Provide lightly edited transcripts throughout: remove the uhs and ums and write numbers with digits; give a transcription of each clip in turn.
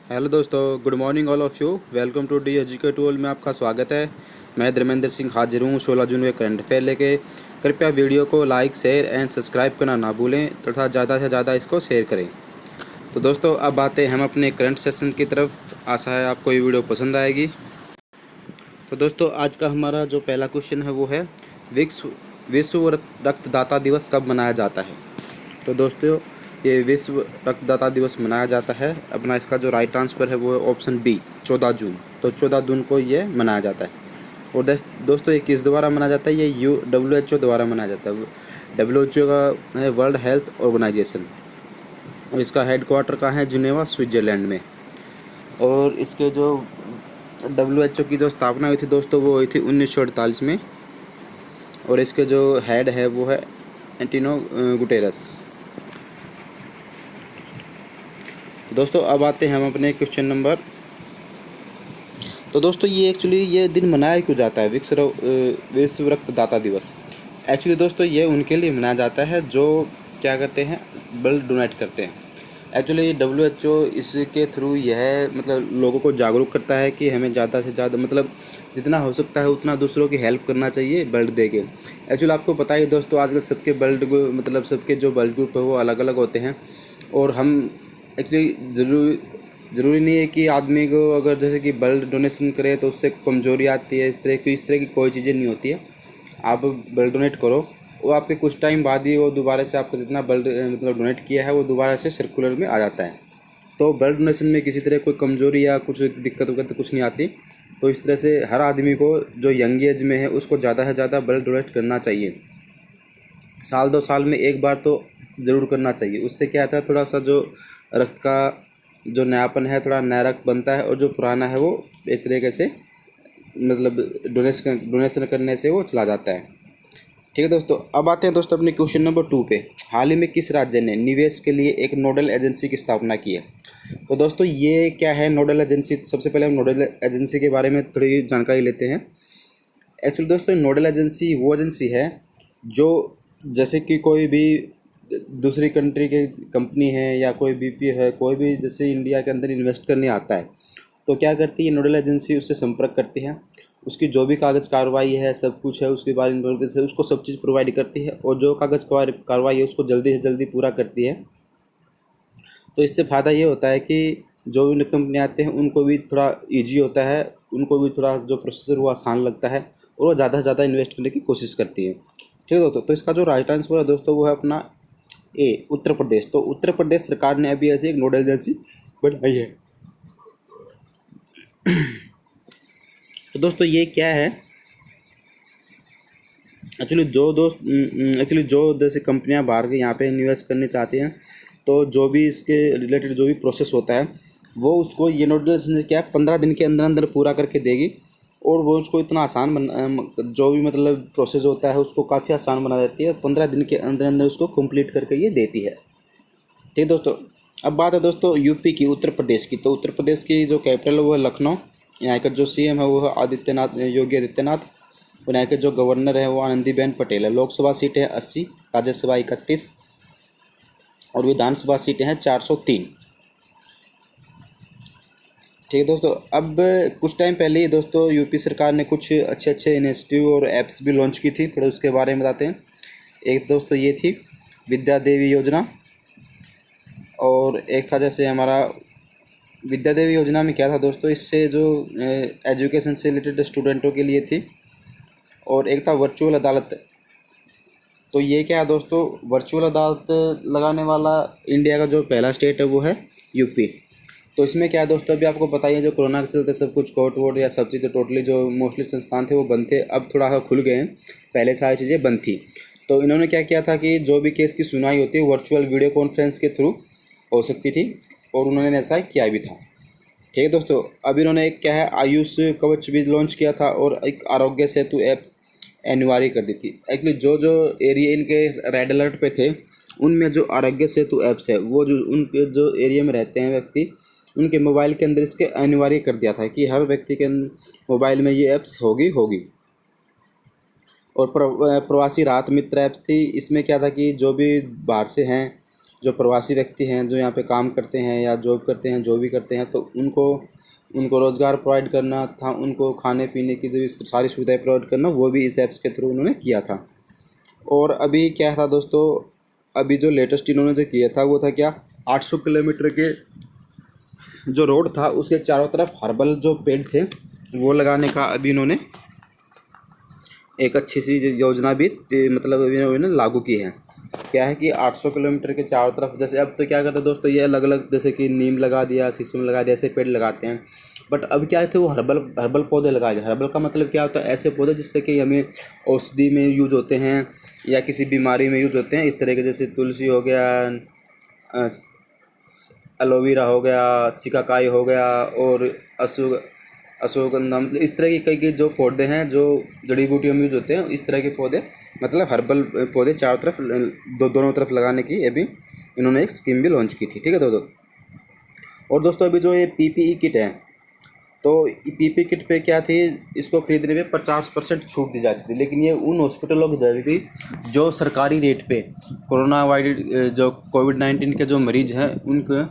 Hello दोस्तों, good morning all of you. Welcome to the एजुके टूल में आपका स्वागत है। मैं धर्मेंद्र सिंह हाजिर हूँ 16 जून के करंट अफेयर लेके। कृपया वीडियो को लाइक शेयर एंड सब्सक्राइब करना ना भूलें तथा ज़्यादा से ज़्यादा इसको शेयर करें। तो दोस्तों, अब आते हैं हम अपने करंट सेशन की तरफ। आशा है आपको ये वीडियो पसंद आएगी। तो दोस्तों, आज का हमारा जो पहला क्वेश्चन है वो है विश्व विश्व रक्तदाता दिवस कब मनाया जाता है। तो दोस्तों, ये विश्व रक्तदाता दिवस मनाया जाता है। अपना इसका जो राइट आंसर है वो है ऑप्शन बी, 14 जून। तो 14 जून को ये मनाया जाता है। और दोस्तों, ये किस द्वारा मनाया जाता है? ये WHO द्वारा मनाया जाता है। WHO का है वर्ल्ड हेल्थ ऑर्गेनाइजेशन, और इसका हेडक्वार्टर कहाँ है? जिनेवा, स्विट्ज़रलैंड में। और इसके जो WHO की जो स्थापना हुई थी दोस्तों, वो हुई थी 1948 में। और इसके जो हेड है वो है एंटिनो गुटेरस। दोस्तों, अब आते हैं हम अपने क्वेश्चन नंबर। तो दोस्तों, ये एक्चुअली ये दिन मनाया क्यों जाता है, विश्व रक्तदाता दिवस? एक्चुअली दोस्तों, ये उनके लिए मनाया जाता है जो क्या करते हैं, ब्लड डोनेट करते हैं। एक्चुअली WHO इसके थ्रू यह मतलब लोगों को जागरूक करता है कि हमें ज़्यादा से ज़्यादा मतलब जितना हो सकता है उतना दूसरों की हेल्प करना चाहिए ब्लड दे के। एक्चुअली आपको पता ही दोस्तों, आजकल सबके ब्लड मतलब सबके जो ब्लड ग्रुप है वो अलग अलग होते हैं। और हम एक्चुअली ज़रूरी नहीं है कि आदमी को अगर जैसे कि ब्लड डोनेशन करे तो उससे कमज़ोरी आती है। इस तरह की कोई चीज़ें नहीं होती है। आप ब्लड डोनेट करो, वो आपके कुछ टाइम बाद ही वो दोबारा से आपका जितना ब्लड मतलब डोनेट किया है वो दोबारा से सर्कुलर में आ जाता है। तो ब्लड डोनेशन में किसी तरह कोई कमज़ोरी या कुछ दिक्कत वगैरह कुछ नहीं आती। तो इस तरह से हर आदमी को जो यंग एज में है उसको ज़्यादा से ज़्यादा ब्लड डोनेट करना चाहिए। साल 2 साल में एक बार तो ज़रूर करना चाहिए। उससे क्या आता है, थोड़ा सा जो रक्त का जो नयापन है थोड़ा नया रक्त बनता है, और जो पुराना है वो एक तरीके से मतलब डोनेशन करने से वो चला जाता है। ठीक है दोस्तों, अब आते हैं दोस्तों अपने क्वेश्चन नंबर 2 पे। हाल ही में किस राज्य ने निवेश के लिए एक नोडल एजेंसी की स्थापना की है? तो दोस्तों, ये क्या है नोडल एजेंसी? सबसे पहले हम नोडल एजेंसी के बारे में थोड़ी जानकारी लेते हैं। एक्चुअली दोस्तों, नोडल एजेंसी वो एजेंसी है जो जैसे कि कोई भी दूसरी कंट्री के कंपनी है या कोई BPO है, कोई भी जैसे इंडिया के अंदर इन्वेस्ट करने आता है तो क्या करती है नोडल एजेंसी, उससे संपर्क करती है। उसकी जो भी कागज़ कार्रवाई है सब कुछ है उसके बारे में उसको सब चीज़ प्रोवाइड करती है, और जो कागज़ कार्रवाई है उसको जल्दी से जल्दी पूरा करती है। तो इससे फ़ायदा ये होता है कि जो भी कंपनी आते हैं उनको भी थोड़ा इजी होता है, उनको भी थोड़ा जो प्रोसेसर वो आसान लगता है, और वो ज़्यादा से ज़्यादा इन्वेस्ट करने की कोशिश करती है। ठीक है दोस्तों, तो इसका जो राइट आंसर है दोस्तों वो है अपना ए, उत्तर प्रदेश। तो उत्तर प्रदेश सरकार ने अभी ऐसी एक नोडल एजेंसी बनाई है। तो दोस्तों, ये क्या है एक्चुअली जो जैसे कंपनियां बाहर के यहाँ पे निवेश करने चाहती हैं, तो जो भी इसके रिलेटेड जो भी प्रोसेस होता है वो उसको ये नोडल एजेंसी क्या है 15 दिन के अंदर अंदर पूरा करके देगी। और वो उसको इतना आसान जो भी मतलब प्रोसेस होता है उसको काफ़ी आसान बना देती है। 15 दिन के अंदर अंदर उसको कंप्लीट करके ये देती है। ठीक है दोस्तों, अब बात है दोस्तों यूपी की, उत्तर प्रदेश की। तो उत्तर प्रदेश की जो कैपिटल है वो है लखनऊ। यहाँ का जो CM है वो है योगी आदित्यनाथ। और यहाँ के जो गवर्नर है वो आनंदीबेन पटेल है। लोकसभा सीटें हैं 80, राज्यसभा 31, और विधानसभा सीटें हैं 403। ठीक है दोस्तों, अब कुछ टाइम पहले ही दोस्तों यूपी सरकार ने कुछ अच्छे अच्छे इनिशिएटिव और ऐप्स भी लॉन्च की थी। थोड़ा उसके बारे में बताते हैं। एक दोस्तों ये थी विद्या देवी योजना, और एक था जैसे हमारा विद्या देवी योजना में क्या था दोस्तों, इससे जो एजुकेशन से रिलेटेड स्टूडेंटों के लिए थी। और एक था वर्चुअल अदालत। तो ये क्या है दोस्तों, वर्चुअल अदालत लगाने वाला इंडिया का जो पहला स्टेट है वो है यूपी। तो इसमें क्या है दोस्तों, अभी आपको पता ही है जो कोरोना के चलते सब कुछ कोर्ट वोर्ट या सब चीज़ें टोटली जो मोस्टली संस्थान थे वो बंद थे। अब थोड़ा सा खुल गए हैं, पहले सारी चीज़ें बंद थी। तो इन्होंने क्या किया था कि जो भी केस की सुनवाई होती है वर्चुअल वीडियो कॉन्फ्रेंस के थ्रू हो सकती थी, और उन्होंने ऐसा किया भी था। ठीक है दोस्तों, अब इन्होंने एक क्या है आयुष कवच भी लॉन्च किया था, और एक आरोग्य सेतु ऐप्स अनिवार्य कर दी थी। एक्चुअली जो जो एरिया इनके रेड अलर्ट पे थे उनमें जो आरोग्य सेतु ऐप्स है वो जो उनके जो एरिया में रहते हैं व्यक्ति, उनके मोबाइल के अंदर इसके अनिवार्य कर दिया था कि हर व्यक्ति के मोबाइल में ये ऐप्स होगी। और प्रवासी राहत मित्र ऐप्स थी। इसमें क्या था कि जो भी बाहर से हैं जो प्रवासी व्यक्ति हैं जो यहाँ पे काम करते हैं या जॉब करते हैं, जो भी करते हैं, तो उनको उनको रोज़गार प्रोवाइड करना था, उनको खाने पीने की जो सारी सुविधाएं प्रोवाइड करना, वो भी इस ऐप्स के थ्रू उन्होंने किया था। और अभी क्या था दोस्तों, अभी जो लेटेस्ट इन्होंने जो किया था वो था क्या, 800 किलोमीटर के जो रोड था उसके चारों तरफ हर्बल जो पेड़ थे वो लगाने का अभी इन्होंने एक अच्छी सी योजना भी मतलब अभी इन्होंने लागू की है। क्या है कि 800 किलोमीटर के चारों तरफ, जैसे अब तो क्या करते हैं दोस्तों, ये अलग अलग जैसे कि नीम लगा दिया, शीशम लगा दिया, ऐसे पेड़ लगाते हैं। बट अब क्या थे, वो हर्बल पौधे लगाए जाए। हर्बल का मतलब क्या होता है, ऐसे पौधे जिससे कि हमें औषधि में यूज होते हैं या किसी बीमारी में यूज होते हैं। इस तरह के जैसे तुलसी हो गया, एलोवेरा हो गया, सिकाकाई हो गया और अश्वगंधा, मतलब इस तरह की कई जो पौधे हैं जो जड़ी बूटियों में यूज होते हैं, इस तरह के पौधे मतलब हर्बल पौधे चारों तरफ दोनों तरफ लगाने की अभी इन्होंने एक स्कीम भी लॉन्च की थी। ठीक है दोस्तों। और दोस्तों अभी जो ये पीपीई किट है, तो पीपीई किट पे क्या थी, इसको खरीदने में 50% छूट दी जाती थी, लेकिन ये उन हॉस्पिटलों की जाती थी जो सरकारी रेट पे कोरोना वायरस जो कोविड-19 के जो मरीज़ हैं उनको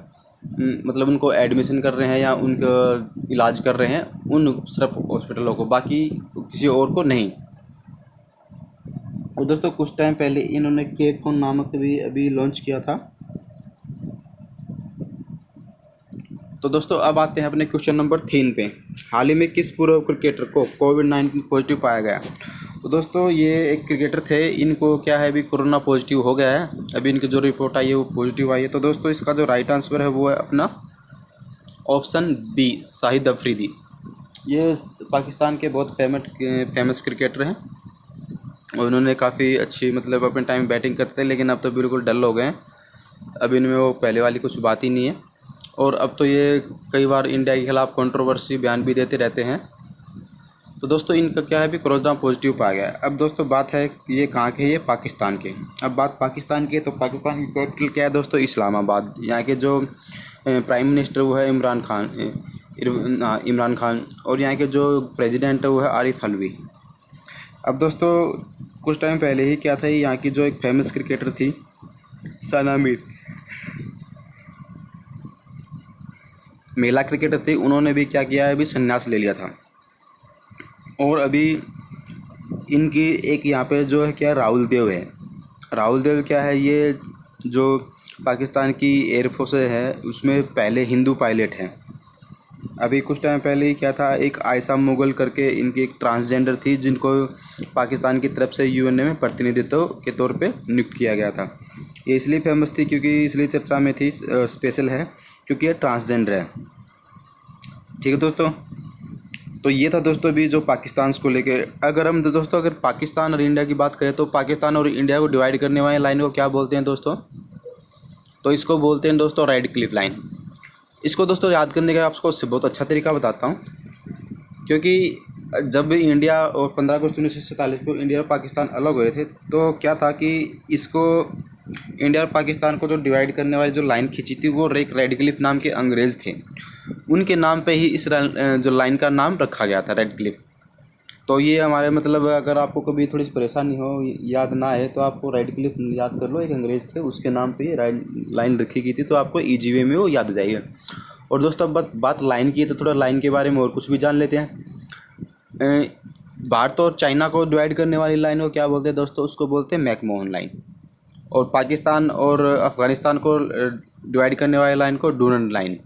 मतलब उनको एडमिशन कर रहे हैं या उनका इलाज कर रहे हैं, उन सिर्फ हॉस्पिटलों को, बाकी किसी और को नहीं। और दोस्तों कुछ टाइम पहले इन्होंने के फोन नामक भी अभी लॉन्च किया था। तो दोस्तों अब आते हैं अपने क्वेश्चन नंबर 3 पे। हाल ही में किस पूर्व क्रिकेटर को कोविड-19 पॉजिटिव पाया गया? तो दोस्तों ये एक क्रिकेटर थे, इनको क्या है अभी कोरोना पॉजिटिव हो गया है। अभी इनकी जो रिपोर्ट आई है वो पॉजिटिव आई है। तो दोस्तों इसका जो राइट आंसर है वो है अपना ऑप्शन बी, शाहिद अफरीदी। ये पाकिस्तान के बहुत फेमस क्रिकेटर हैं और उन्होंने काफ़ी अच्छी मतलब अपने टाइम बैटिंग करते थे, लेकिन अब तो बिल्कुल डल हो गए हैं। अब इनमें वो पहले वाली कुछ बात ही नहीं है। और अब तो ये कई बार इंडिया के खिलाफ कंट्रोवर्सी बयान भी देते रहते हैं। तो दोस्तों इनका क्या है, अभी कोरोना पॉजिटिव पाया गया है। अब दोस्तों बात है कि ये कहाँ के, ये पाकिस्तान के। अब बात पाकिस्तान की, तो पाकिस्तान की कैपिटल क्या है दोस्तों, इस्लामाबाद। यहाँ के जो प्राइम मिनिस्टर वो है इमरान खान, और यहाँ के जो प्रेसिडेंट है वो है आरिफ अलवी। अब दोस्तों कुछ टाइम पहले ही क्या था, यहाँ की जो एक फेमस क्रिकेटर थी सना मीर, महिला क्रिकेटर थी, उन्होंने भी क्या किया है, अभी संन्यास ले लिया था। और अभी इनकी एक यहाँ पे जो है क्या, राहुल देव है। राहुल देव क्या है, ये जो पाकिस्तान की एयरफोर्स है उसमें पहले हिंदू पायलट हैं। अभी कुछ टाइम पहले ही क्या था, एक आयशा मुगल करके इनकी एक ट्रांसजेंडर थी जिनको पाकिस्तान की तरफ से यूएनए में प्रतिनिधित्व के तौर पे नियुक्त किया गया था। ये इसलिए फेमस थी क्योंकि इसलिए चर्चा में थी, स्पेशल है क्योंकि ये ट्रांसजेंडर है। ठीक है दोस्तों। तो ये था दोस्तों अभी जो पाकिस्तान को लेके। अगर हम दोस्तों अगर पाकिस्तान और इंडिया की बात करें, तो पाकिस्तान और इंडिया को डिवाइड करने वाली लाइन को क्या बोलते हैं दोस्तों? तो इसको बोलते हैं दोस्तों रेड क्लिफ लाइन। इसको दोस्तों याद करने का आपको बहुत अच्छा तरीका बताता हूँ, क्योंकि जब इंडिया और 15 अगस्त 1947 को इंडिया और पाकिस्तान अलग हुए थे, तो क्या था कि इसको इंडिया और पाकिस्तान को जो डिवाइड करने वाली जो लाइन खींची थी वो एक रेड क्लिफ नाम के अंग्रेज़ थे। उनके नाम पे ही इस जो लाइन का नाम रखा गया था, रेड क्लिफ। तो ये हमारे मतलब अगर आपको कभी थोड़ी सी परेशानी हो, याद ना आए, तो आपको रेड क्लिफ याद कर लो, एक अंग्रेज़ थे उसके नाम पे ये लाइन रखी गई थी, तो आपको ईजी वे में वो याद हो जाएगी। और दोस्तों अब बात लाइन की है, तो थोड़ा लाइन के बारे में और कुछ भी जान लेते हैं। भारत और चाइना को डिवाइड करने वाली लाइन को क्या बोलते हैं दोस्तों? उसको बोलते हैं मैकमोहन लाइन। और पाकिस्तान और अफ़गानिस्तान को डिवाइड करने वाली लाइन को डूरंड लाइन।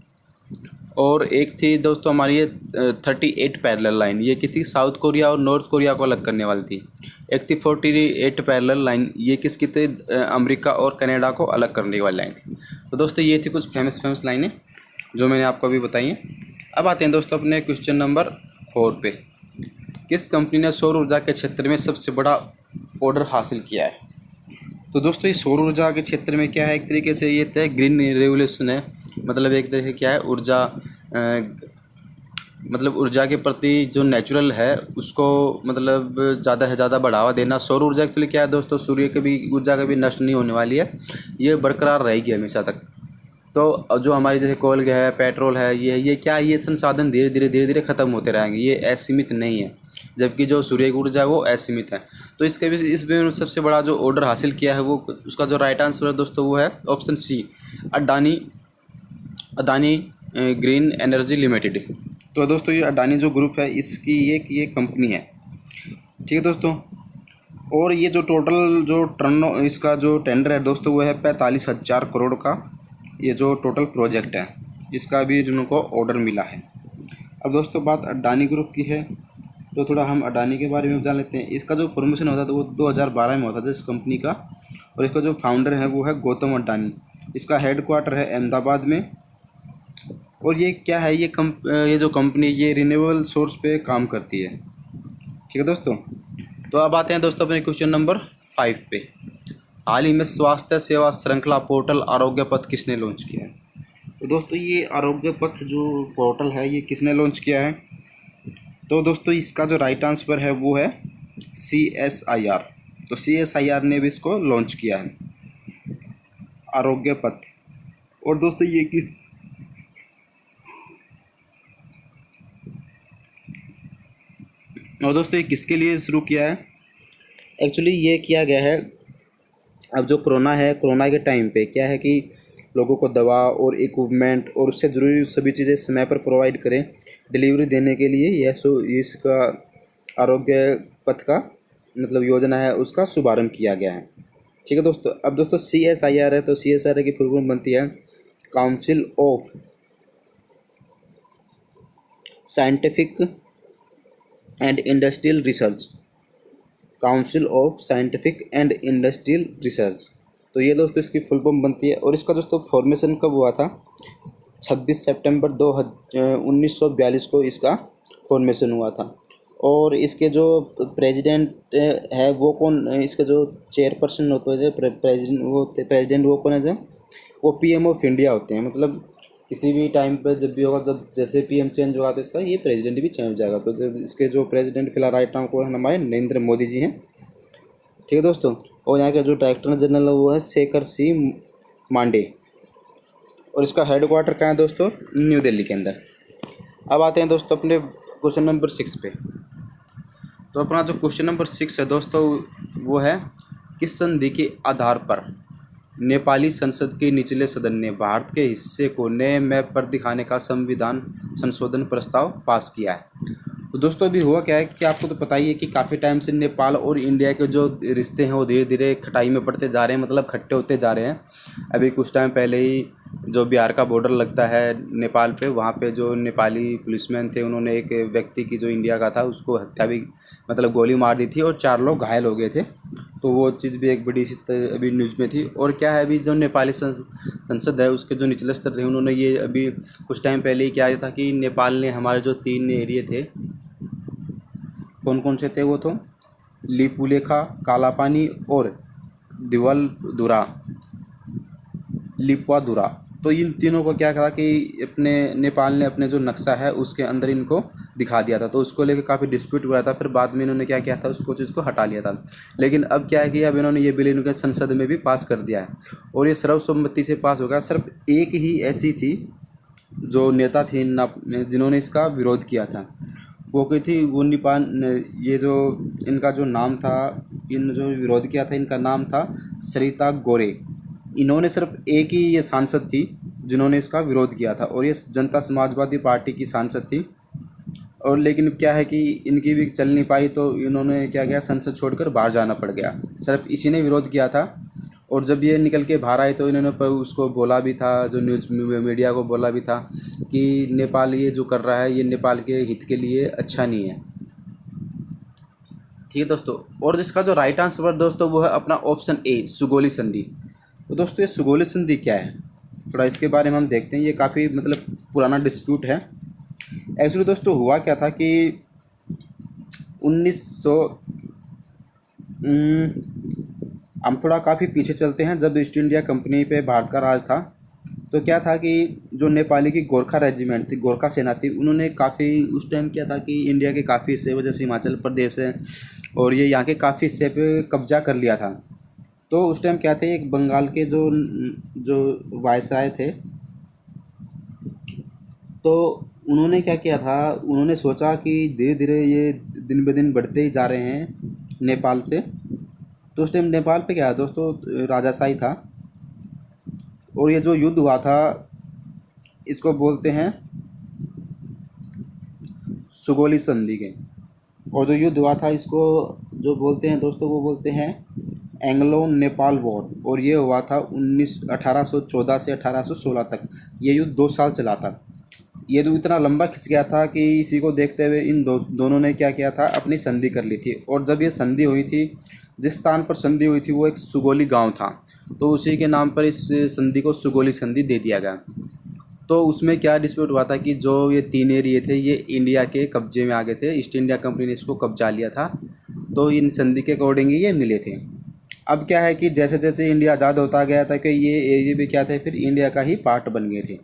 और एक थी दोस्तों हमारी ये 38 पैरेलल लाइन, ये की थी साउथ कोरिया और नॉर्थ कोरिया को अलग करने वाली थी। एक थी 48 पैरेलल लाइन, ये किसकी थी? अमेरिका और कनाडा को अलग करने वाली लाइन थी। तो दोस्तों ये थी कुछ फेमस लाइनें जो मैंने आपको अभी बताई हैं। अब आते हैं दोस्तों अपने क्वेश्चन नंबर 4 पे। किस कंपनी ने सौर ऊर्जा के क्षेत्र में सबसे बड़ा ऑर्डर हासिल किया है? तो दोस्तों ये सौर ऊर्जा के क्षेत्र में क्या है, एक तरीके से ये तय ग्रीन रेवोल्यूशन है। मतलब एक तरह से क्या है, ऊर्जा मतलब ऊर्जा के प्रति जो नेचुरल है उसको मतलब ज़्यादा से ज़्यादा बढ़ावा देना। सौर ऊर्जा के लिए क्या है दोस्तों, सूर्य की भी ऊर्जा कभी नष्ट नहीं होने वाली है, ये बरकरार रहेगी हमेशा तक। तो जो हमारी जैसे कोयला है, पेट्रोल है, ये क्या है, ये संसाधन धीरे धीरे ख़त्म होते रहेंगे, ये असीमित नहीं है। जबकि जो सूर्य की ऊर्जा है वो असीमित है। तो इसके भी इसमें सबसे बड़ा जो ऑर्डर हासिल किया है वो, उसका जो राइट आंसर है दोस्तों वो है option C, Adani Adani Green Energy Limited. तो दोस्तों ये अडानी जो ग्रुप है इसकी ये कंपनी है, ठीक है दोस्तों। और ये जो टोटल जो टर्न इसका जो टेंडर है दोस्तों वो है 45,000 करोड़ का, ये जो टोटल प्रोजेक्ट है इसका भी इनको ऑर्डर मिला है। अब दोस्तों बात अडानी ग्रुप की है, तो थोड़ा हम अडानी के बारे में जान लेते हैं। इसका जो फॉर्मेशन होता था वो 2012 में होता था इस कंपनी का, और इसका जो फाउंडर है वो है गौतम अडानी। इसका हेडक्वार्टर है अहमदाबाद में। और ये क्या है, ये जो कंपनी ये रिन्यूएबल सोर्स पे काम करती है, ठीक है दोस्तों। तो अब आते हैं दोस्तों अपने क्वेश्चन नंबर 5 पे। हाल ही में स्वास्थ्य सेवा श्रृंखला पोर्टल आरोग्य पथ किसने लॉन्च किया है? तो दोस्तों ये आरोग्य पथ जो पोर्टल है ये किसने लॉन्च किया है? तो दोस्तों इसका जो राइट आंसर है वो है CSIR। तो CSIR ने भी इसको लॉन्च किया है, आरोग्य पथ। और दोस्तों ये किसके लिए शुरू किया है? एक्चुअली ये किया गया है, अब जो कोरोना है, कोरोना के टाइम पे क्या है कि लोगों को दवा और इक्विपमेंट और उससे ज़रूरी सभी चीज़ें समय पर प्रोवाइड करें, डिलीवरी देने के लिए इसका आरोग्य पथ का मतलब योजना है उसका शुभारंभ किया गया है, ठीक है दोस्तों। अब दोस्तों CSIR है, तो CSIR की फुल फॉर्म बनती है council of scientific and industrial research, council of scientific and industrial research. तो ये दोस्तों इसकी फुल फॉर्म बनती है। और इसका दोस्तों फॉर्मेशन कब हुआ था? 26 सितंबर 1942 को इसका फॉर्मेशन हुआ था। और इसके जो प्रेसिडेंट है वो कौन, इसके जो चेयरपर्सन होते हैं, जो प्रेसिडेंट वो कौन है? जो वो PM ऑफ इंडिया होते हैं। मतलब किसी भी टाइम पे जब भी होगा, जब जैसे PM चेंज होगा तो इसका ये प्रेसिडेंट भी चेंज हो जाएगा। तो जब इसके जो प्रेसिडेंट फिलहाल राइट नाउ को हमारे नरेंद्र मोदी जी हैं, ठीक है दोस्तों। और यहाँ का जो डायरेक्टर जनरल है वो है शेखर सी मांडे। और इसका हेडक्वार्टर कहाँ है दोस्तों? न्यू दिल्ली के अंदर। अब आते हैं दोस्तों अपने क्वेश्चन नंबर 6 पे। तो अपना जो क्वेश्चन नंबर 6 है दोस्तों वो है, किस संधि के आधार पर नेपाली संसद के निचले सदन ने भारत के हिस्से को नए मैप पर दिखाने का संविधान संशोधन प्रस्ताव पास किया है? तो दोस्तों अभी हुआ क्या है कि आपको तो पता ही है कि काफ़ी टाइम से नेपाल और इंडिया के जो रिश्ते हैं वो धीरे धीरे खटाई में पड़ते जा रहे हैं, मतलब खट्टे होते जा रहे हैं। अभी कुछ टाइम पहले ही जो बिहार का बॉर्डर लगता है नेपाल पे, वहाँ पे जो नेपाली पुलिसमैन थे उन्होंने एक व्यक्ति की जो इंडिया का था उसको हत्या भी, मतलब गोली मार दी थी और 4 लोग घायल हो गए थे। तो वो चीज़ भी एक बड़ी सी अभी न्यूज़ में थी। और क्या है, अभी जो नेपाली संसद है उसके जो निचले स्तर थे उन्होंने ये अभी कुछ टाइम पहले ही क्या था कि नेपाल ने हमारे जो 3 एरिए थे, कौन कौन से थे वो, तो लिपुलेखा, कालापानी और दिवलधुरा, लिपुआधुरा। तो इन तीनों को क्या करा कि अपने नेपाल ने अपने जो नक्शा है उसके अंदर इनको दिखा दिया था। तो उसको लेकर काफ़ी डिस्प्यूट हुआ था, फिर बाद में इन्होंने क्या किया था, उसको चीज़ को हटा लिया था। लेकिन अब क्या है कि अब इन्होंने ये बिल इनके संसद में भी पास कर दिया है और ये सर्वसम्मति से पास हो गया। सिर्फ एक ही ऐसी थी जो नेता थी जिन्होंने इसका विरोध किया था, वो कोई थी, वो नेपाल, ये जो इनका जो नाम था, इन जो विरोध किया था इनका नाम था सरिता गोरे। इन्होंने सिर्फ एक ही ये सांसद थी जिन्होंने इसका विरोध किया था और ये जनता समाजवादी पार्टी की सांसद थी। और लेकिन क्या है कि इनकी भी चल नहीं पाई तो इन्होंने क्या किया, संसद छोड़कर बाहर जाना पड़ गया। सिर्फ इसी ने विरोध किया था। और जब ये निकल के बाहर आए तो इन्होंने उसको बोला भी था, जो न्यूज़ मीडिया को बोला भी था कि नेपाल ये जो कर रहा है ये नेपाल के हित के लिए अच्छा नहीं है, ठीक है दोस्तों। और इसका जो राइट आंसर दोस्तों वो है अपना ऑप्शन ए, सुगोली संधि। तो दोस्तों ये सुगोली संधि क्या है, थोड़ा इसके बारे में हम देखते हैं। ये काफ़ी मतलब पुराना डिस्प्यूट है। एक्चुअली दोस्तों हुआ क्या था कि 1900 हम थोड़ा काफ़ी पीछे चलते हैं, जब ईस्ट इंडिया कंपनी पे भारत का राज था तो क्या था कि जो नेपाली की गोरखा रेजिमेंट थी, गोरखा सेना थी, उन्होंने काफ़ी उस टाइम क्या था कि इंडिया के काफ़ी हिस्से जैसे हिमाचल प्रदेश है और ये यहाँ के काफ़ी हिस्से पे कब्जा कर लिया था। तो उस टाइम क्या थे, एक बंगाल के जो जो वायसराय थे, तो उन्होंने क्या किया था, उन्होंने सोचा कि धीरे धीरे ये दिन ब दिन बढ़ते ही जा रहे हैं नेपाल से। तो उस टाइम नेपाल पे क्या है दोस्तों, राजाशाही था। और ये जो युद्ध हुआ था इसको बोलते हैं सुगोली संधि के। और जो युद्ध हुआ था इसको जो बोलते हैं दोस्तों, वो बोलते हैं एंग्लो नेपाल वॉर। और ये हुआ था 1814 से 1816 तक। ये युद्ध 2 साल चला था। ये तो इतना लंबा खिंच गया था कि इसी को देखते हुए इन दोनों ने क्या किया था, अपनी संधि कर ली थी। और जब ये संधि हुई थी, जिस स्थान पर संधि हुई थी वो एक सुगोली गांव था। तो उसी के नाम पर इस संधि को सुगोली संधि दे दिया गया। तो उसमें क्या डिस्प्यूट हुआ था कि जो ये 3 एरिए थे ये इंडिया के कब्जे में आ गए थे। ईस्ट इंडिया कंपनी ने इसको कब्जा लिया था। तो इन संधि के अकॉर्डिंग ये मिले थे। अब क्या है कि जैसे जैसे इंडिया आज़ाद होता गया था कि ये एरिए भी क्या थे, फिर इंडिया का ही पार्ट बन गए थे।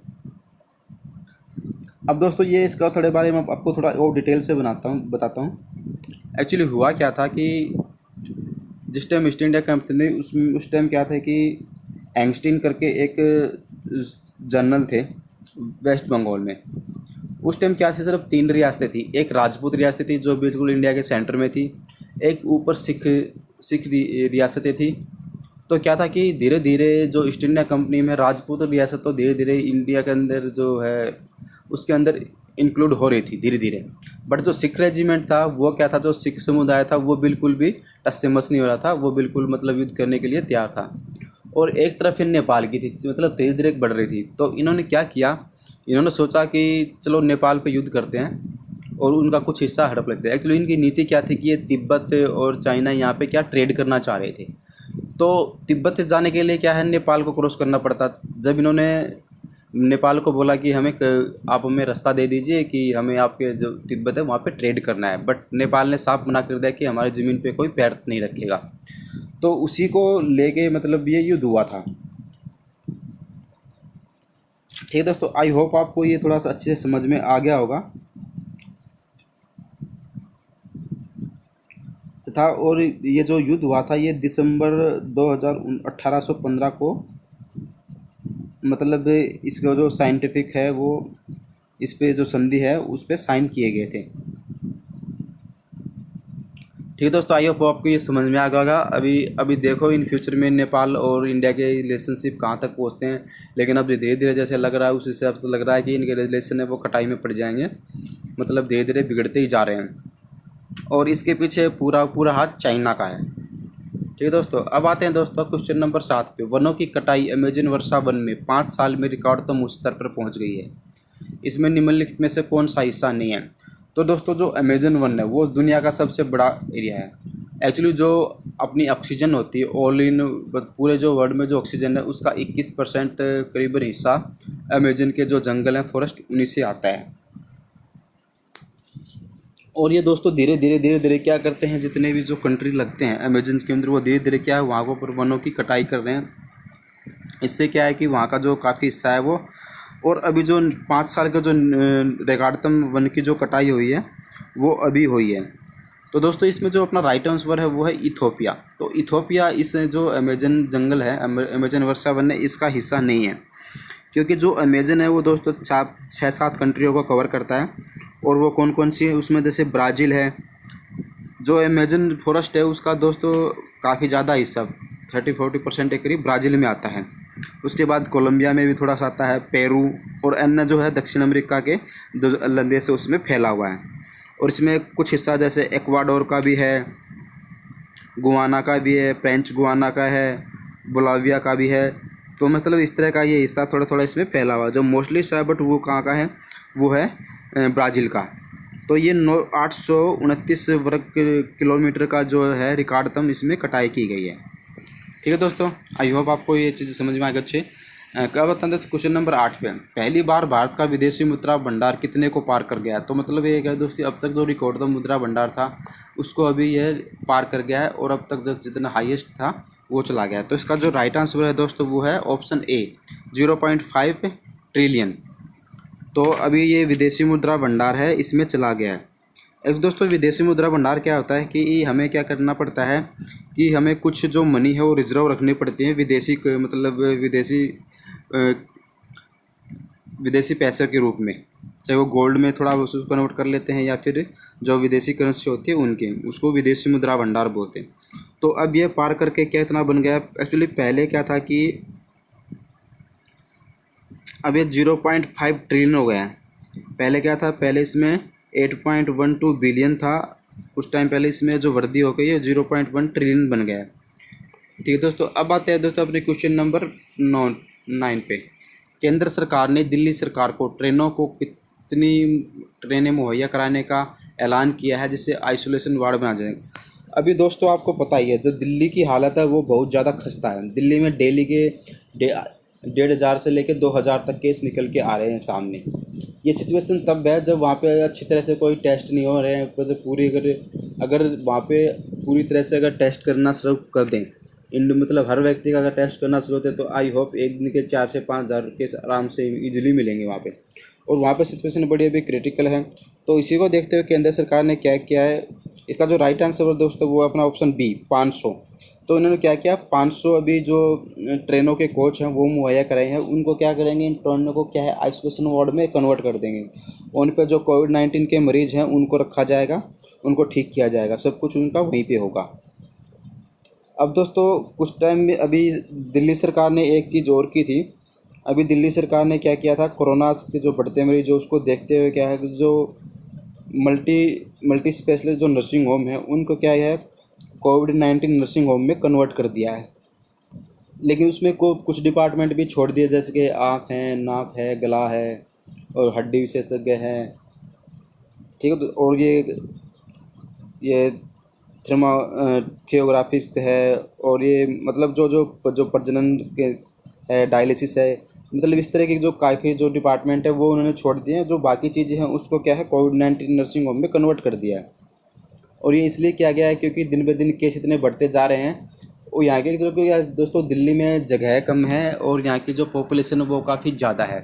अब दोस्तों ये इसका थोड़े बारे में आपको थोड़ा और डिटेल से बताता हूँ। एक्चुअली हुआ क्या था कि जिस टाइम ईस्ट इंडिया कंपनी उस टाइम क्या था कि एंगस्टीन करके एक जनरल थे वेस्ट बंगाल में। उस टाइम क्या थी, सिर्फ 3 रियासतें थी। एक राजपूत रियासत थी जो बिल्कुल इंडिया के सेंटर में थी। एक ऊपर सिख रियासतें थी। तो क्या था कि धीरे धीरे जो ईस्ट इंडिया कंपनी में राजपूत रियासत तो धीरे धीरे इंडिया के अंदर जो है उसके अंदर इंक्लूड हो रही थी धीरे धीरे। बट जो सिख रेजिमेंट था वो क्या था, जो सिख समुदाय था वो बिल्कुल भी टस से मस नहीं हो रहा था। वो बिल्कुल मतलब युद्ध करने के लिए तैयार था। और एक तरफ फिर नेपाल की थी, मतलब धीरे धीरे बढ़ रही थी। तो इन्होंने क्या किया, इन्होंने सोचा कि चलो नेपाल पे युद्ध करते हैं और उनका कुछ हिस्सा हड़प लेते हैं। एक्चुअली इनकी नीति क्या थी कि ये तिब्बत और चाइना यहाँ पे क्या ट्रेड करना चाह रहे थे। तो तिब्बत से जाने के लिए क्या है, नेपाल को क्रॉस करना पड़ता। जब इन्होंने नेपाल को बोला कि आप हमें रास्ता दे दीजिए कि हमें आपके जो तिब्बत है वहाँ पे ट्रेड करना है, बट नेपाल ने साफ मना कर दिया कि हमारी ज़मीन पे कोई पैर नहीं रखेगा। तो उसी को लेके मतलब ये युद्ध हुआ था। ठीक है दोस्तों, आई होप आपको ये थोड़ा सा अच्छे से समझ में आ गया होगा तथा। और ये जो युद्ध हुआ था ये दिसंबर 1815 को, मतलब इसका जो साइंटिफिक है वो इस पे जो संधि है उस पे साइन किए गए थे। ठीक है दोस्तों, आई होप आपको ये समझ में आ गया होगा। अभी देखो इन फ्यूचर में नेपाल और इंडिया के रिलेशनशिप कहाँ तक पहुँचते हैं। लेकिन अब धीरे धीरे जैसे लग रहा है उस हिसाब से लग रहा है कि इनके रिलेशन है वो कटाई में पड़ जाएंगे, मतलब धीरे धीरे बिगड़ते ही जा रहे हैं। और इसके पीछे पूरा पूरा हाथ चाइना का है। ठीक है दोस्तों, अब आते हैं दोस्तों क्वेश्चन नंबर 7 पे। वनों की कटाई अमेजन वर्षा वन में 5 साल में रिकॉर्डतम उच्च स्तर पर पहुंच गई है। इसमें निम्नलिखित में से कौन सा हिस्सा नहीं है। तो दोस्तों जो अमेजन वन है वो दुनिया का सबसे बड़ा एरिया है। एक्चुअली जो अपनी ऑक्सीजन होती है ऑल इन पूरे जो वर्ल्ड में जो ऑक्सीजन है उसका 21% करीबन हिस्सा अमेजन के जो जंगल हैं फॉरेस्ट उन्हीं से आता है। और ये दोस्तों धीरे धीरे क्या करते हैं, जितने भी जो कंट्री लगते हैं अमेजन के अंदर वो धीरे धीरे क्या है वहाँ को पर वनों की कटाई कर रहे हैं। इससे क्या है कि वहाँ का जो काफ़ी हिस्सा है वो, और अभी जो 5 साल का जो रिकॉर्डतम वन की जो कटाई हुई है वो अभी हुई है। तो दोस्तों इसमें जो अपना राइट आंसर है वो है इथोपिया। तो इथोपिया इस जो अमेजन जंगल है अमेजन वर्षा वन है इसका हिस्सा नहीं है, क्योंकि जो अमेजन है वो दोस्तों 6-7 कंट्रियों को कवर करता है। और वो कौन कौन सी है उसमें, जैसे ब्राज़ील है। जो अमेजन फॉरेस्ट है उसका दोस्तों काफ़ी ज़्यादा हिस्सा 30-40% के करीब ब्राज़ील में आता है। उसके बाद कोलंबिया में भी थोड़ा सा आता है, पेरू और अन्य जो है दक्षिण अमेरिका के दो देश है उसमें फैला हुआ है। और इसमें कुछ हिस्सा जैसे एक्वाडोर का भी है, गुआना का भी है, फ्रेंच गुआना का है, बोलाविया का भी है। तो मतलब इस तरह का ये हिस्सा थोड़ा थोड़ा इसमें फैला हुआ है। जो मोस्टली हिस्सा है बट वो कहाँ का है, वो है ब्राज़ील का। तो ये 829 वर्ग किलोमीटर का जो है रिकॉर्डतम इसमें कटाई की गई है। ठीक है दोस्तों, आई होप आपको ये चीज़ समझ में आ गई अच्छे। क्या बताते हैं क्वेश्चन नंबर 8 पे। पहली बार भारत का विदेशी मुद्रा भंडार कितने को पार कर गया है। तो मतलब ये क्या दोस्तों, अब तक जो रिकॉर्डतम मुद्रा भंडार था उसको अभी यह पार कर गया है और अब तक जो जितना हाईएस्ट था वो चला गया है। तो इसका जो राइट आंसर है दोस्तों वो है ऑप्शन ए 0.5 ट्रिलियन। तो अभी ये विदेशी मुद्रा भंडार है इसमें चला गया है। एक दोस्तों विदेशी मुद्रा भंडार क्या होता है कि हमें क्या करना पड़ता है कि हमें कुछ जो मनी है वो रिजर्व रखनी पड़ती है विदेशी मतलब विदेशी पैसे के रूप में। चाहे वो गोल्ड में थोड़ा उसको कन्वर्ट कर लेते हैं या फिर जो विदेशी करेंसी होती है उनके, उसको विदेशी मुद्रा भंडार बोलते हैं। तो अब ये पार करके क्या इतना बन गया, एक्चुअली पहले क्या था कि अब ये 0.5 ट्रिलियन हो गया है। पहले क्या था, पहले इसमें 8.12 बिलियन था, कुछ टाइम पहले इसमें जो वृद्धि हो गई है 0.1 ट्रिलियन बन गया है। ठीक है दोस्तों, अब आते हैं दोस्तों अपने क्वेश्चन नंबर 9 पे। केंद्र सरकार ने दिल्ली सरकार को ट्रेनों को कितनी ट्रेनें मुहैया कराने का ऐलान किया है जिससे आइसोलेशन वार्ड बना जाए। अभी दोस्तों आपको पता ही है, जो दिल्ली की हालत है वो बहुत ज़्यादा खस्ता है। दिल्ली में डेली के 1,500 से लेकर 2,000 तक केस निकल के आ रहे हैं सामने। ये सिचुएशन तब है जब वहाँ पे अच्छी तरह से कोई टेस्ट नहीं हो रहे हैं। तो पूरी अगर वहाँ पे पूरी तरह से अगर टेस्ट करना शुरू कर दें, मतलब हर व्यक्ति का अगर टेस्ट करना शुरू होते तो आई होप एक दिन के 4 से 5,000 केस आराम से इजीली मिलेंगे वहाँ पे। और वहाँ पे सिचुएशन बड़ी अभी क्रिटिकल है। तो इसी को देखते हुए केंद्र सरकार ने क्या किया है, इसका जो राइट आंसर है दोस्तों वो अपना ऑप्शन बी 500। तो इन्होंने क्या किया, 500 अभी जो ट्रेनों के कोच हैं वो मुहैया कराए हैं, उनको क्या करेंगे, इन ट्रेनों को क्या है आइसोलेशन वार्ड में कन्वर्ट कर देंगे। उन पर जो कोविड-19 के मरीज़ हैं उनको रखा जाएगा, उनको ठीक किया जाएगा, सब कुछ उनका वहीं पे होगा। अब दोस्तों कुछ टाइम में अभी दिल्ली सरकार ने एक चीज़ और की थी। अभी दिल्ली सरकार ने क्या किया था, कोरोना के जो बढ़ते मरीज जो उसको देखते हुए क्या है कि जो मल्टी स्पेशलिस्ट जो नर्सिंग होम है उनको क्या है कोविड-19 नर्सिंग होम में कन्वर्ट कर दिया है। लेकिन उसमें को कुछ डिपार्टमेंट भी छोड़ दिए, जैसे कि आँख है, नाक है, गला है और हड्डी विशेषज्ञ है। ठीक है, तो और ये थर्मा थियोग्राफिस्ट है, और ये मतलब जो प्रजनन के है, डायलिसिस है, मतलब इस तरह के जो काफ़ी जो डिपार्टमेंट है वो उन्होंने छोड़ दिए हैं। जो बाकी चीज़ें हैं उसको क्या है कोविड-19 नर्सिंग होम में कन्वर्ट कर दिया है। और ये इसलिए किया गया है क्योंकि दिन ब दिन केस इतने बढ़ते जा रहे हैं। और यहाँ के क्योंकि यार दोस्तों दिल्ली में जगह कम है और यहाँ की जो पॉपुलेशन है वो काफ़ी ज़्यादा है।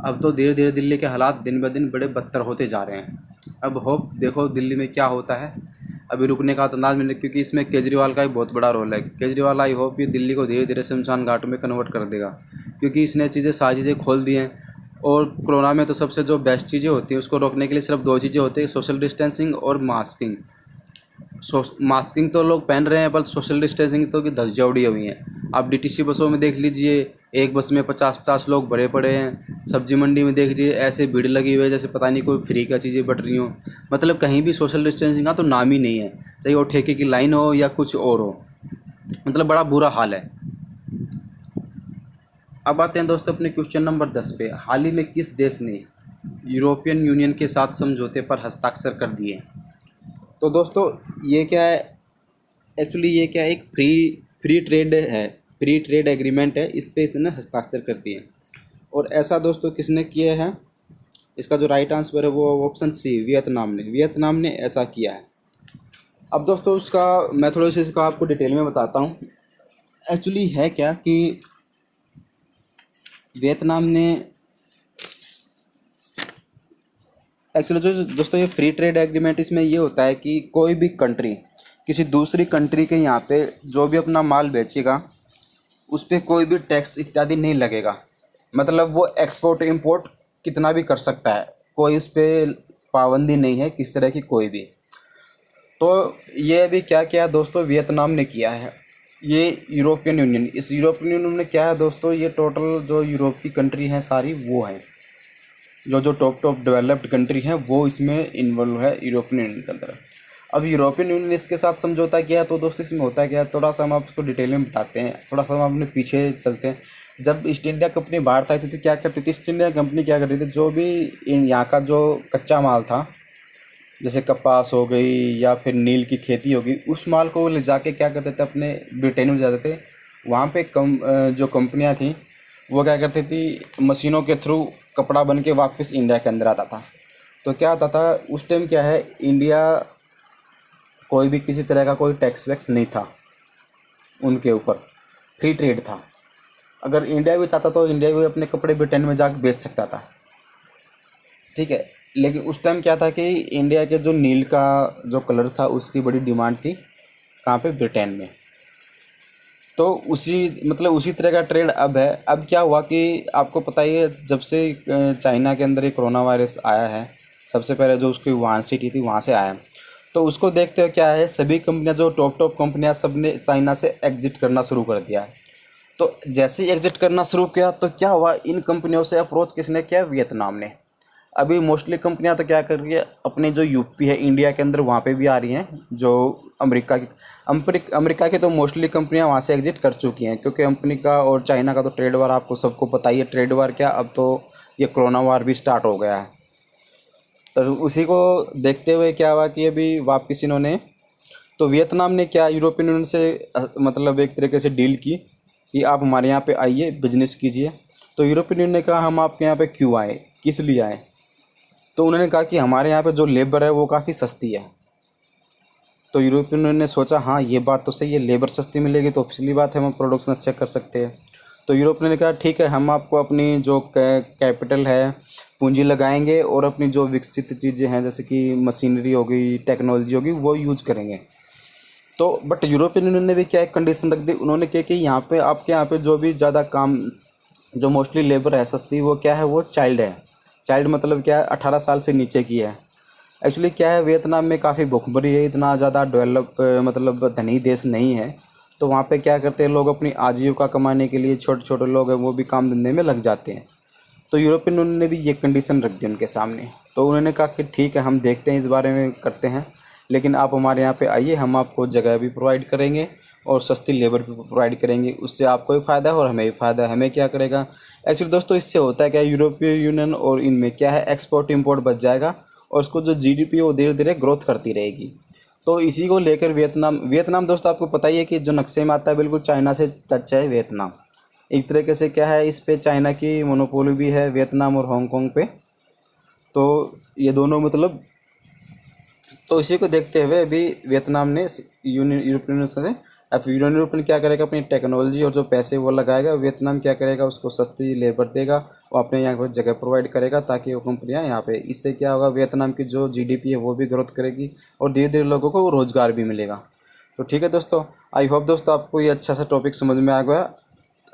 अब तो धीरे धीरे दिल्ली के हालात दिन ब दिन बड़े बदतर होते जा रहे हैं। अब होप देखो दिल्ली में क्या होता है। अभी रुकने का तो अंदाज मिले, क्योंकि इसमें केजरीवाल का भी बहुत बड़ा रोल है। केजरीवाल आई होप ये दिल्ली को धीरे धीरे शमशान घाट में कन्वर्ट कर देगा, क्योंकि इसने सारी चीज़ें खोल दी हैं। और कोरोना में तो सबसे जो बेस्ट चीज़ें होती हैं उसको रोकने के लिए सिर्फ 2 चीज़ें होती हैं, सोशल डिस्टेंसिंग और मास्किंग। मास्किंग तो लोग पहन रहे हैं पर सोशल डिस्टेंसिंग तो की धज्जियां उड़ी हुई हैं। आप डीटीसी बसों में देख लीजिए, एक बस में 50-50 लोग भरे पड़े हैं। सब्जी मंडी में देख लीजिए ऐसे भीड़ लगी हुई है जैसे पता नहीं कोई फ्री का चीज़ें बट रही हों। मतलब कहीं भी सोशल डिस्टेंसिंग का तो नाम ही नहीं है, चाहे वो ठेके की लाइन हो या कुछ और हो। मतलब बड़ा बुरा हाल है। अब आते हैं दोस्तों अपने क्वेश्चन नंबर 10 पे। हाल ही में किस देश ने यूरोपियन यूनियन के साथ समझौते पर हस्ताक्षर कर दिए? तो दोस्तों ये क्या है, एक्चुअली ये क्या है, एक फ्री ट्रेड है, फ्री ट्रेड एग्रीमेंट है, इस पे इसने हस्ताक्षर कर दिए। और ऐसा दोस्तों किसने किया है, इसका जो राइट आंसर है वो ऑप्शन सी वियतनाम ने ऐसा किया है। अब दोस्तों उसका मैं थोड़ा सा इसका आपको डिटेल में बताता हूँ। एक्चुअली है क्या कि वियतनाम ने एक्चुअली जो दोस्तों ये फ्री ट्रेड एग्रीमेंट इसमें ये होता है कि कोई भी कंट्री किसी दूसरी कंट्री के यहाँ पे जो भी अपना माल बेचेगा उस पर कोई भी टैक्स इत्यादि नहीं लगेगा। मतलब वो एक्सपोर्ट इंपोर्ट कितना भी कर सकता है, कोई इस पर पाबंदी नहीं है किस तरह की कोई भी। तो ये अभी क्या किया दोस्तों वियतनाम ने किया है। ये यूरोपियन यूनियन, इस यूरोपियन यूनियन में क्या है दोस्तों, ये टोटल जो यूरोप की कंट्री हैं सारी वो हैं, जो टॉप डेवलप्ड कंट्री हैं वो इसमें इन्वॉल्व है यूरोपियन यूनियन के अंदर। अब यूरोपियन यूनियन इसके साथ समझौता किया है। तो दोस्तों इसमें होता क्या है, थोड़ा सा हम आपको डिटेल में बताते हैं, थोड़ा सा हम अपने पीछे चलते हैं। जब ईस्ट इंडिया कंपनी भारत आई थी तो क्या करती थी ईस्ट इंडिया कंपनी, क्या करती थी जो भी यहाँ का जो कच्चा माल था जैसे कपास हो गई या फिर नील की खेती होगी, उस माल को ले जाके क्या करते थे अपने ब्रिटेन में जाते थे। वहाँ पे जो कंपनियाँ थी वो क्या करती थी मशीनों के थ्रू कपड़ा बन के वापस इंडिया के अंदर आता था। तो क्या होता था उस टाइम क्या है, इंडिया कोई भी किसी तरह का कोई टैक्स वैक्स नहीं था उनके ऊपर, फ्री ट्रेड था। अगर इंडिया भी चाहता तो इंडिया भी अपने कपड़े ब्रिटेन में जाकर बेच सकता था, ठीक है। लेकिन उस टाइम क्या था कि इंडिया के जो नील का जो कलर था उसकी बड़ी डिमांड थी, कहाँ पे, ब्रिटेन में। तो उसी तरह का ट्रेंड अब है। अब क्या हुआ कि आपको पता ही है, जब से चाइना के अंदर ये कोरोना वायरस आया है, सबसे पहले जो उसकी वुहान सिटी थी वहाँ से आया है। तो उसको देखते हुए क्या है, सभी कंपनियां जो टॉप टॉप कंपनियां सब ने चाइना से एग्जिट करना शुरू कर दिया है। तो जैसे ही एग्जिट करना शुरू किया तो क्या हुआ, इन कंपनियों से अप्रोच किसने किया, वियतनाम ने। अभी मोस्टली कंपनियां तो क्या कर रही है, अपने जो यूपी है इंडिया के अंदर वहाँ पे भी आ रही हैं, जो अमेरिका की तो मोस्टली कंपनियां वहाँ से एग्जिट कर चुकी हैं, क्योंकि अमेरिका और चाइना का तो ट्रेड वार आपको सबको पता ही है। ट्रेड वार क्या, अब तो ये कोरोना वार भी स्टार्ट हो गया है। तो उसी को देखते हुए क्या हुआ कि अभी वापस इन्होंने, तो वियतनाम ने क्या, यूरोपियन यूनियन से मतलब एक तरीके से डील की कि आप हमारे यहाँ पे आइए, बिजनेस कीजिए। तो यूरोपियन यूनियन ने कहा हम आपके यहाँ पे क्यों आए, किस लिए आए। तो उन्होंने कहा कि हमारे यहाँ पे जो लेबर है वो काफ़ी सस्ती है। तो यूरोपियन यूनियन ने सोचा हाँ ये बात तो सही है, लेबर सस्ती मिलेगी तो पिछली बात है हम प्रोडक्शन अच्छा कर सकते हैं। तो यूरोप ने कहा ठीक है, हम आपको अपनी जो कैपिटल है, पूंजी लगाएंगे और अपनी जो विकसित चीज़ें हैं जैसे कि मशीनरी हो गई, टेक्नोलॉजी होगी, वो यूज करेंगे। तो बट यूरोपियन यूनियन ने भी क्या एक कंडीशन रख दी, उन्होंने कहा कि यहाँ पे आपके यहाँ पे जो भी ज़्यादा काम, जो मोस्टली लेबर है सस्ती, वो क्या है, वो चाइल्ड है। चाइल्ड मतलब क्या है, 18 साल से नीचे की है। एक्चुअली क्या है, वियतनाम में काफ़ी भुखमरी है, इतना ज़्यादा डेवलप मतलब धनी देश नहीं है। तो वहाँ पे क्या करते हैं लोग, अपनी आजीविका कमाने के लिए, छोटे छोटे लोग हैं वो भी काम धंधे में लग जाते हैं। तो यूरोपियन यूनियन ने भी ये कंडीशन रख दी उनके सामने। तो उन्होंने कहा कि ठीक है, हम देखते हैं, इस बारे में करते हैं, लेकिन आप हमारे यहाँ पे आइए, हम आपको जगह भी प्रोवाइड करेंगे और सस्ती लेबर भी प्रोवाइड करेंगे। उससे आपको भी फ़ायदा है और हमें भी फ़ायदा है। हमें क्या करेगा, एक्चुअली दोस्तों इससे होता है क्या, यूरोपियन यूनियन और इनमें क्या है, एक्सपोर्ट इंपोर्ट बच जाएगा और उसको जो जीडीपी है वो धीरे धीरे ग्रोथ करती रहेगी। तो इसी को लेकर वियतनाम दोस्तों आपको पता ही है कि जो नक्शे में आता है बिल्कुल चाइना से टच है वियतनाम। एक तरीके से क्या है, इस पे चाइना की मोनोपोली भी है, वियतनाम और हांगकांग पे। तो ये दोनों मतलब, तो इसी को देखते हुए अभी वियतनाम ने यूरोपियन यूनियन से, अब यूरोपियन क्या करेगा, अपनी टेक्नोलॉजी और जो पैसे वो लगाएगा, वियतनाम क्या करेगा, उसको सस्ती लेबर देगा, वो अपने यहाँ पर जगह प्रोवाइड करेगा ताकि वो कंपनियाँ यहाँ पे, इससे क्या होगा, वियतनाम की जो जीडीपी है वो भी ग्रोथ करेगी और धीरे धीरे लोगों को रोज़गार भी मिलेगा। तो ठीक है दोस्तों, आई होप दोस्तों आपको ये अच्छा सा टॉपिक समझ में आ गया।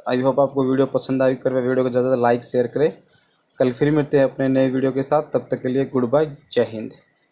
आई होप आपको वीडियो पसंद आई, कर वीडियो को ज़्यादा लाइक शेयर करें। कल फिर मिलते हैं अपने नए वीडियो के साथ, तब तक के लिए गुड बाय, जय हिंद।